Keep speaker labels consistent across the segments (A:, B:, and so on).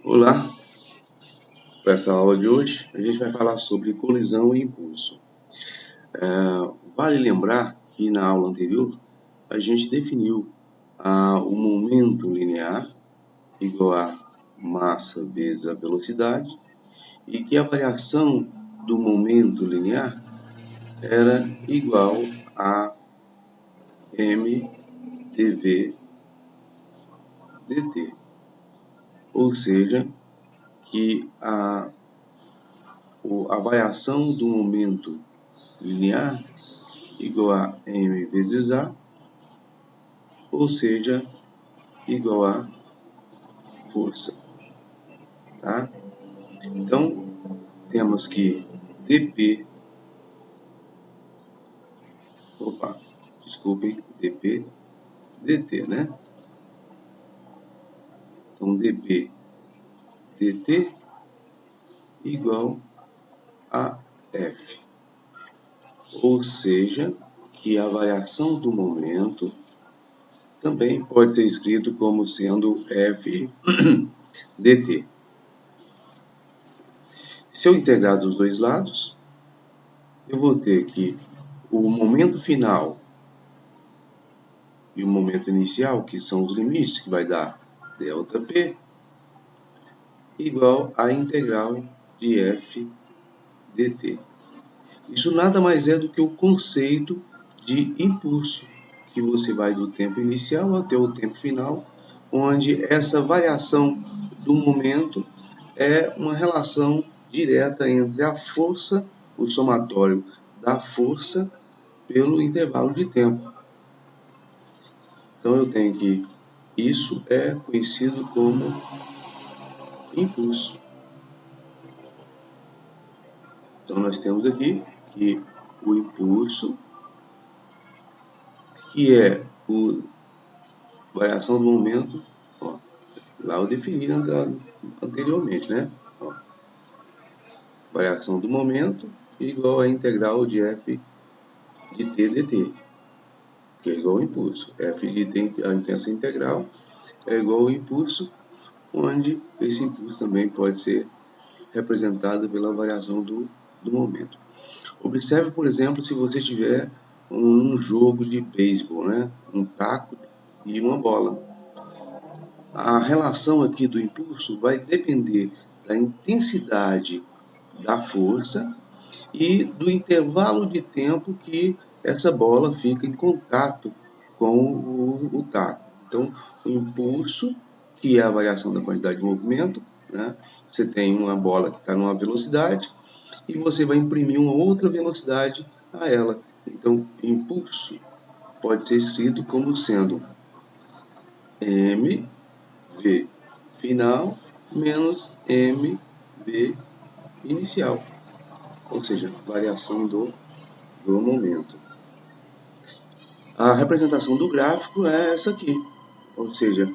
A: Olá, para essa aula de hoje a gente vai falar sobre colisão e impulso. Vale lembrar que na aula anterior a gente definiu o momento linear igual a massa vezes a velocidade e que a variação do momento linear era igual a m dv dt, ou seja, que a variação do momento linear igual a m vezes a, ou seja, igual a força, tá? Então, temos que dp dt, né? Então, dp dt igual a f, ou seja, que a variação do momento também pode ser escrito como sendo f dt. Se eu integrar dos dois lados, eu vou ter que o momento final e o momento inicial, que são os limites, que vai dar ΔP, igual à integral de f dt. Isso nada mais é do que o conceito de impulso, que você vai do tempo inicial até o tempo final, onde essa variação do momento é uma relação direta entre a força, o somatório da força, pelo intervalo de tempo. Então eu tenho que isso é conhecido como impulso. Então nós temos aqui que o impulso, que é a variação do momento, ó, lá eu defini anteriormente, né? Ó, variação do momento igual a integral de f de t dt, que é igual ao impulso. F de t, essa integral, é igual ao impulso, onde esse impulso também pode ser representado pela variação do momento. Observe, por exemplo, se você tiver um jogo de beisebol, né? Um taco e uma bola. A relação aqui do impulso vai depender da intensidade da força e do intervalo de tempo que essa bola fica em contato com o taco. Então, o impulso, que é a variação da quantidade de movimento, né? Você tem uma bola que está numa velocidade e você vai imprimir uma outra velocidade a ela. Então, impulso pode ser escrito como sendo mv final menos mv inicial, ou seja, variação do momento. A representação do gráfico é essa aqui, ou seja,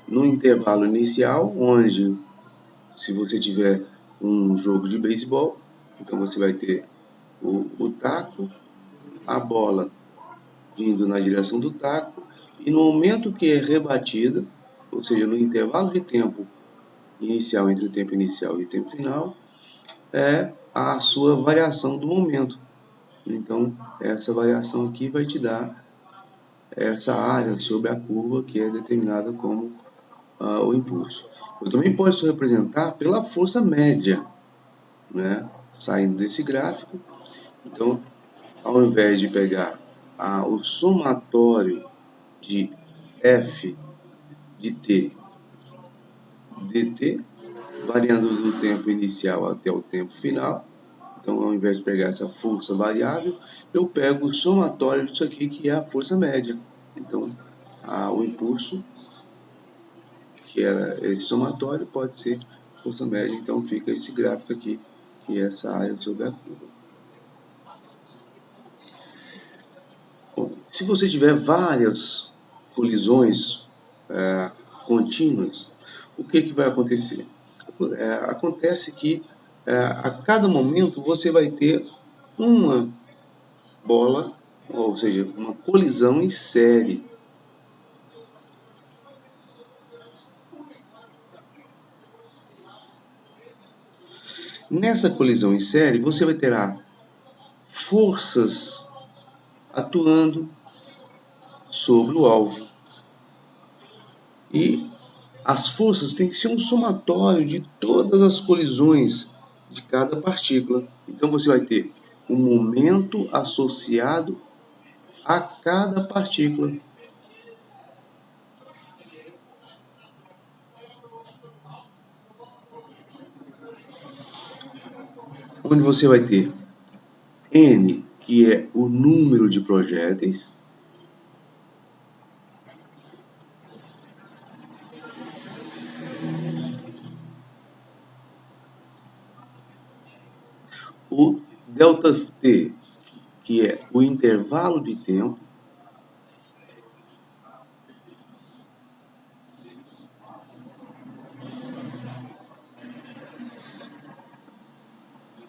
A: no intervalo inicial, onde se você tiver um jogo de beisebol, então você vai ter o taco, a bola vindo na direção do taco, e no momento que é rebatida, ou seja, no intervalo de tempo inicial entre o tempo inicial e o tempo final, é a sua variação do momento. Então, essa variação aqui vai te dar essa área sobre a curva que é determinada como o impulso. Eu também posso representar pela força média, né? Saindo desse gráfico. Então, ao invés de pegar o somatório de f de t dt, variando do tempo inicial até o tempo final. Então, ao invés de pegar essa força variável, eu pego o somatório disso aqui, que é a força média. Então, o impulso, que é esse somatório, pode ser força média. Então, fica esse gráfico aqui, que é essa área sobre a curva. Bom, se você tiver várias colisões contínuas, o que vai acontecer? Acontece que a cada momento você vai ter uma bola, ou seja, uma colisão em série. Nessa colisão em série, você vai ter forças atuando sobre o alvo. E as forças têm que ser um somatório de todas as colisões de cada partícula. Então você vai ter um momento associado a cada partícula. Onde você vai ter N, que é o número de projéteis, o ΔT, que é o intervalo de tempo,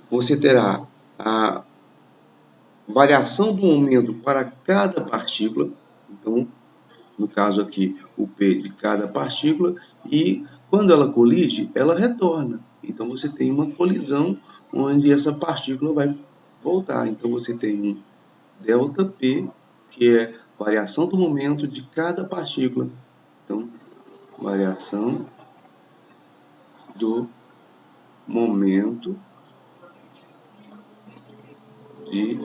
A: você terá a variação do momento para cada partícula, então, no caso aqui, o P de cada partícula, e quando ela colide, ela retorna. Então, você tem uma colisão onde essa partícula vai voltar. Então, você tem um ΔP, que é variação do momento de cada partícula. Então, variação do momento de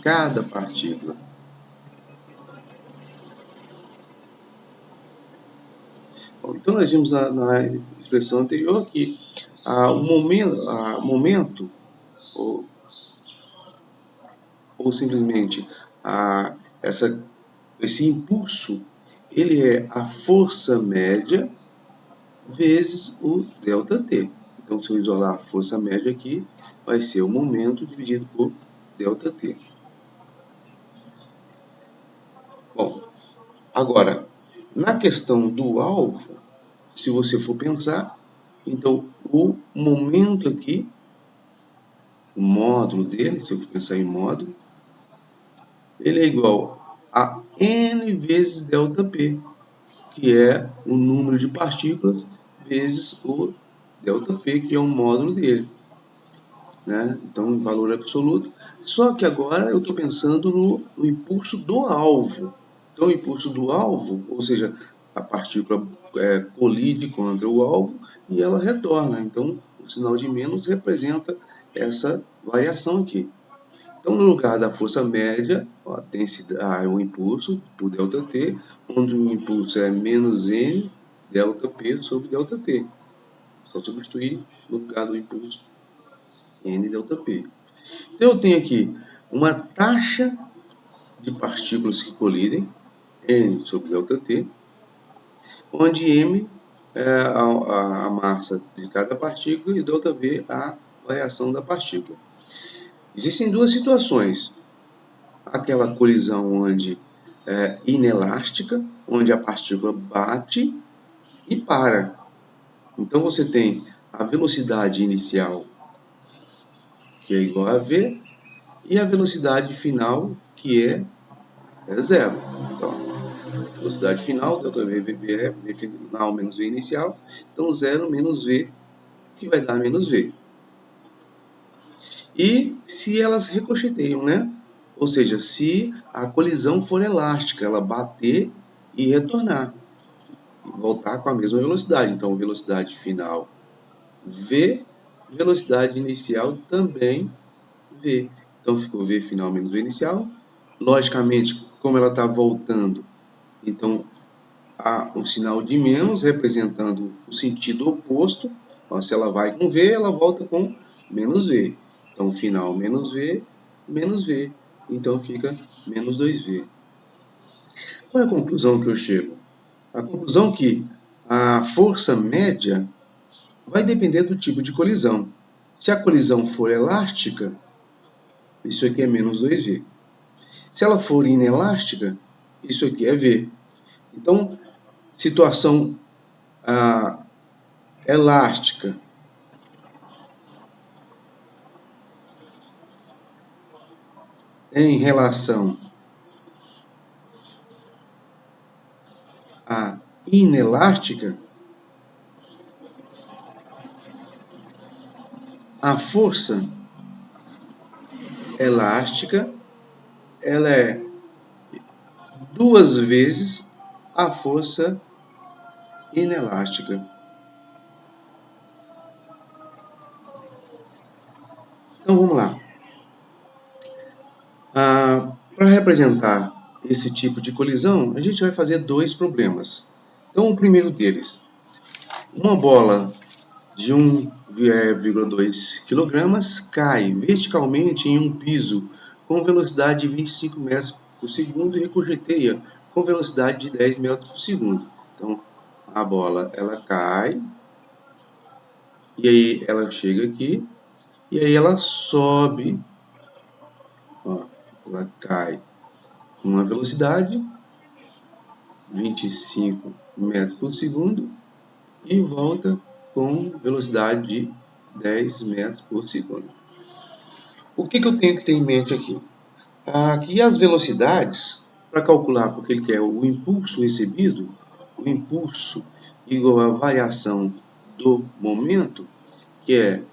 A: cada partícula. Bom, então, nós vimos na expressão anterior que o momento ou simplesmente esse impulso, ele é a força média vezes o ΔT. Então, se eu isolar a força média aqui, vai ser o momento dividido por ΔT. Bom, agora, na questão do alvo, se você for pensar, então o momento aqui, o módulo dele, se eu for pensar em módulo, ele é igual a n vezes ΔP, que é o número de partículas vezes o ΔP, que é o módulo dele. Né? Então, em valor absoluto. Só que agora eu estou pensando no impulso do alvo. Então, o impulso do alvo, ou seja, a partícula colide contra o alvo e ela retorna. Então, o sinal de menos representa essa variação aqui. Então, no lugar da força média, a densidade, o impulso por ΔT, onde o impulso é menos n ΔP sobre ΔT. Só substituir no lugar do impulso n ΔP. Então, eu tenho aqui uma taxa de partículas que colidem, n sobre ΔT, onde m é a massa de cada partícula e ΔV a variação da partícula. Existem duas situações. Aquela colisão onde é inelástica, onde a partícula bate e para. Então, você tem a velocidade inicial, que é igual a v, e a velocidade final, que é zero. Então, velocidade final, ΔV é v final menos v inicial. Então, zero menos v, que vai dar menos v. E se elas ricocheteiam, né? Ou seja, se a colisão for elástica, ela bater e retornar, voltar com a mesma velocidade. Então, velocidade final v, velocidade inicial também v. Então, ficou v final menos v inicial. Logicamente, como ela está voltando, então há um sinal de menos representando o sentido oposto. Então, se ela vai com v, ela volta com menos v. Então, final menos v, menos v. Então, fica menos 2v. Qual é a conclusão que eu chego? A conclusão é que a força média vai depender do tipo de colisão. Se a colisão for elástica, isso aqui é menos 2v. Se ela for inelástica, isso aqui é v. Então, situação elástica, em relação à inelástica, A força elástica, ela é 2 vezes a força inelástica. Então vamos lá. Para representar esse tipo de colisão, a gente vai fazer 2 problemas. Então o primeiro deles, uma bola de 1,2 kg cai verticalmente em um piso com velocidade de 25 metros por segundo e recorreteia com velocidade de 10 metros por segundo. Então, a bola ela cai, e aí ela chega aqui, e aí ela sobe, ó, ela cai com uma velocidade 25 metros por segundo e volta com velocidade de 10 metros por segundo. O que eu tenho que ter em mente aqui? Aqui as velocidades, para calcular, porque ele quer o impulso recebido, o impulso igual à variação do momento, que é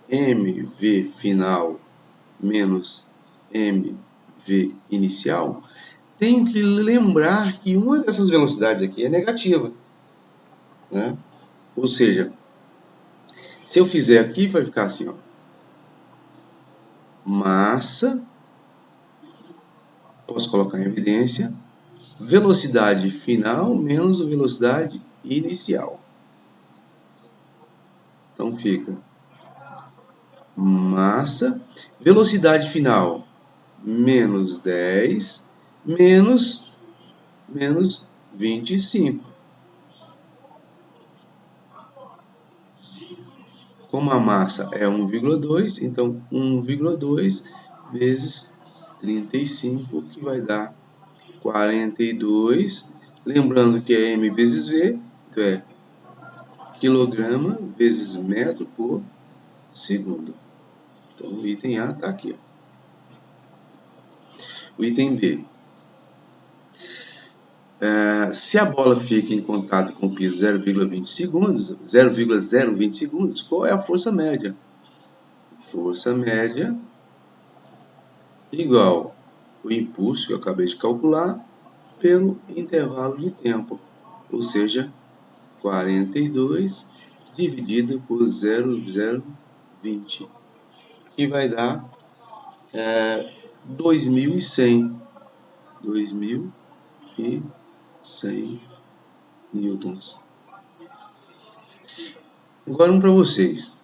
A: mv final menos mv inicial, tenho que lembrar que uma dessas velocidades aqui é negativa, né? Ou seja, se eu fizer aqui, vai ficar assim, ó, massa, posso colocar em evidência, velocidade final menos velocidade inicial. Então fica massa, velocidade final menos 10 menos 25. Como a massa é 1,2, então 1,2 vezes 35, que vai dar 42. Lembrando que é m vezes v, então é quilograma vezes metro por segundo. Então o item A está aqui. O item B. Se a bola fica em contato com o piso 0,20 segundos, 0,020 segundos, qual é a força média? Força média igual o impulso que eu acabei de calcular pelo intervalo de tempo, ou seja, 42 dividido por 0,020, que vai dar 2.100 newtons. Agora um para vocês.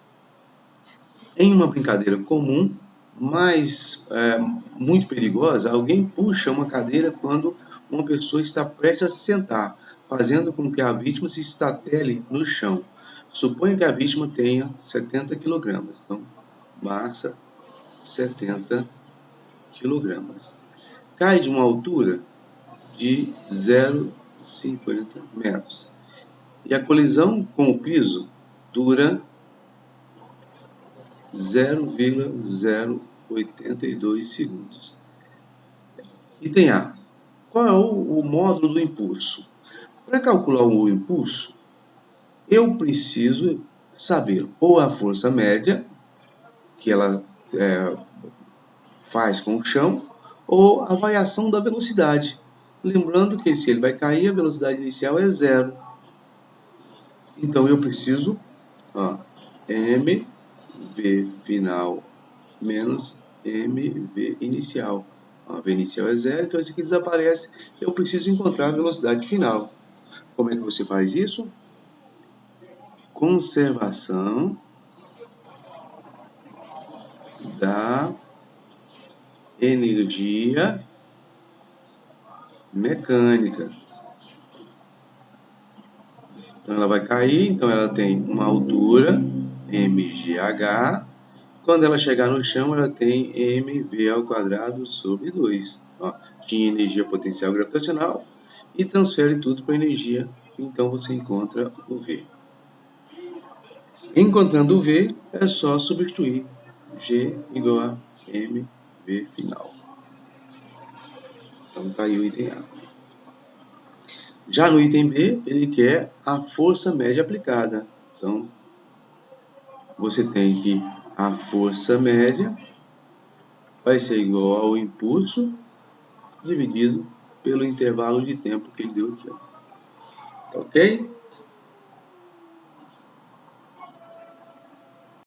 A: Em uma brincadeira comum, mas muito perigosa, alguém puxa uma cadeira quando uma pessoa está prestes a se sentar, fazendo com que a vítima se estatele no chão. Suponha que a vítima tenha 70 kg. Então, massa 70 kg. Cai de uma altura de 0,50 metros. E a colisão com o piso dura 0,082 segundos. Item A. Qual é o módulo do impulso? Para calcular o impulso, eu preciso saber ou a força média, que ela faz com o chão, ou a variação da velocidade. Lembrando que se ele vai cair, a velocidade inicial é 0. Então eu preciso mv final menos mv inicial. A v inicial é 0, então isso aqui desaparece. Eu preciso encontrar a velocidade final. Como é que você faz isso? Conservação da energia mecânica. Então ela vai cair, então ela tem uma altura mgh. Quando ela chegar no chão, ela tem mv ao quadrado sobre 2. Tinha energia potencial gravitacional e transfere tudo para energia. Então você encontra o V. Encontrando o V, é só substituir G igual a mv final. Então está aí o item A. Já no item B, ele quer a força média aplicada. Então, você tem que a força média vai ser igual ao impulso dividido pelo intervalo de tempo que ele deu aqui, ó. Tá ok?